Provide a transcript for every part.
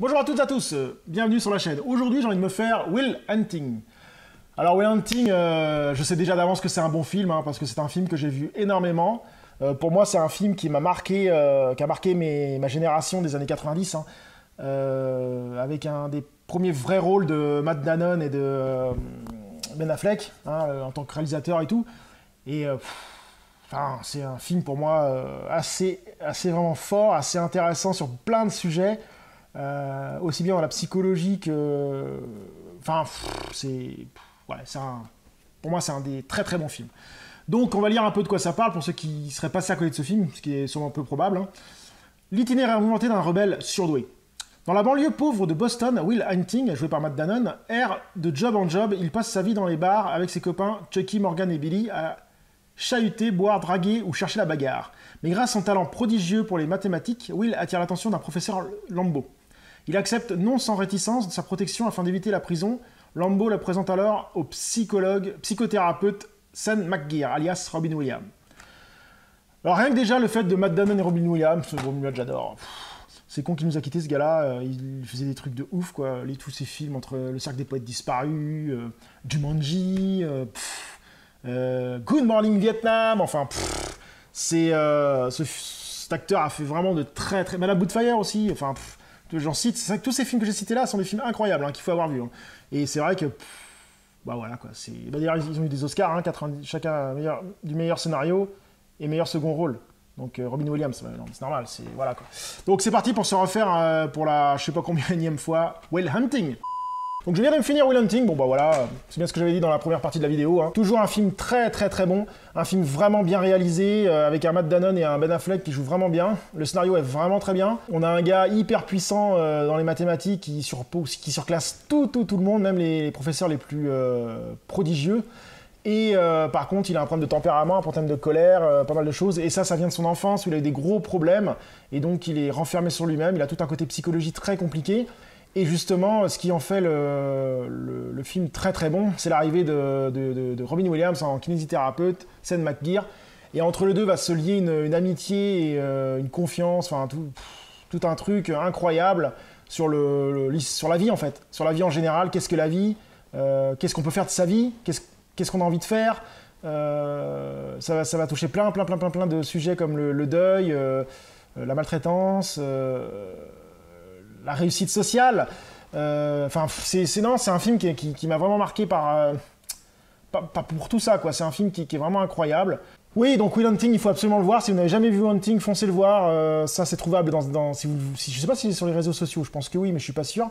Bonjour à toutes et à tous, bienvenue sur la chaîne. Aujourd'hui, j'ai envie de me faire Will Hunting. Alors Will Hunting, je sais déjà d'avance que c'est un bon film, parce que c'est un film que j'ai vu énormément. Pour moi, c'est un film qui m'a marqué, qui a marqué ma génération des années 90, avec un des premiers vrais rôles de Matt Damon et de Ben Affleck, en tant que réalisateur et tout. Et c'est un film pour moi assez vraiment fort, assez intéressant sur plein de sujets. Aussi bien dans la psychologie que... pour moi, c'est un des très très bons films. Donc, on va lire un peu de quoi ça parle pour ceux qui seraient passés à côté de ce film, ce qui est sûrement peu probable. L'itinéraire mouvementé d'un rebelle surdoué. Dans la banlieue pauvre de Boston, Will Hunting, joué par Matt Damon, erre de job en job. Il passe sa vie dans les bars avec ses copains Chucky, Morgan et Billy à chahuter, boire, draguer ou chercher la bagarre. Mais grâce à son talent prodigieux pour les mathématiques, Will attire l'attention d'un professeur Lambeau. Il accepte non sans réticence sa protection afin d'éviter la prison. Lambeau le présente alors au psychothérapeute Sean McGear, alias Robin Williams. Alors rien que déjà le fait de Matt Damon et Robin Williams, j'adore. C'est con qu'il nous a quitté ce gars-là, il faisait des trucs de ouf, quoi. Tous ces films entre Le Cercle des Poètes Disparus, Jumanji, Good Morning Vietnam, cet acteur a fait vraiment de très très... Madame Doubtfire aussi, j'en cite, c'est vrai que tous ces films que j'ai cités là sont des films incroyables, qu'il faut avoir vu. Et c'est vrai que, d'ailleurs, ils ont eu des Oscars, chacun du meilleur scénario et meilleur second rôle. Donc Robin Williams, c'est normal, voilà quoi. Donc c'est parti pour se refaire pour la je sais pas combien énième fois, Will Hunting. Donc je viens de me finir Will Hunting, c'est bien ce que j'avais dit dans la première partie de la vidéo. Toujours un film très très très bon, un film vraiment bien réalisé, avec un Matt Damon et un Ben Affleck qui jouent vraiment bien. Le scénario est vraiment très bien. On a un gars hyper puissant dans les mathématiques qui surclasse tout le monde, même les professeurs les plus prodigieux. Et par contre, il a un problème de tempérament, un problème de colère, pas mal de choses. Et ça vient de son enfance où il a eu des gros problèmes. Et donc il est renfermé sur lui-même, il a tout un côté psychologique très compliqué. Et justement, ce qui en fait le film très très bon, c'est l'arrivée de Robin Williams en kinésithérapeute, Sean McGear. Et entre les deux va se lier une amitié et une confiance, tout un truc incroyable sur la vie en fait. Sur la vie en général, qu'est-ce que la vie, qu'est-ce qu'on peut faire de sa vie, qu'est-ce qu'on a envie de faire. Ça va toucher plein de sujets comme le deuil, la maltraitance... la réussite sociale, c'est un film qui m'a vraiment marqué pas pour tout ça, quoi. C'est un film qui est vraiment incroyable. Oui, donc Will Hunting, il faut absolument le voir. Si vous n'avez jamais vu Hunting, foncez le voir. Ça, c'est trouvable je sais pas si c'est sur les réseaux sociaux, je pense que oui, mais je suis pas sûr.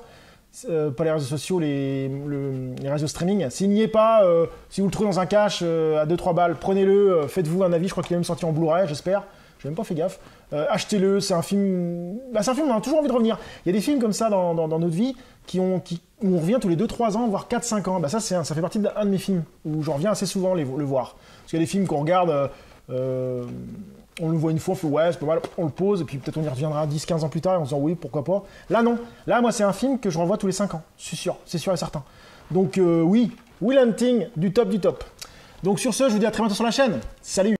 Pas les réseaux sociaux, les réseaux streaming. S'il n'y est pas, si vous le trouvez dans un cache à 2-3 balles, prenez-le, faites-vous un avis. Je crois qu'il est même sorti en Blu-ray, j'espère. J'ai même pas fait gaffe. Achetez-le, c'est un film... c'est un film où on a toujours envie de revenir. Il y a des films comme ça dans notre vie où on revient tous les 2-3 ans, voire 4-5 ans. Ça fait partie d'un de mes films où je reviens assez souvent le voir. Parce qu'il y a des films qu'on regarde, on le voit une fois, on fait ouais, c'est pas mal, on le pose, et puis peut-être on y reviendra 10-15 ans plus tard et on se dit oui, pourquoi pas. Là non, là moi c'est un film que je revois tous les 5 ans, c'est sûr et certain. Donc oui, Will Hunting, du top du top. Donc sur ce, je vous dis à très bientôt sur la chaîne. Salut!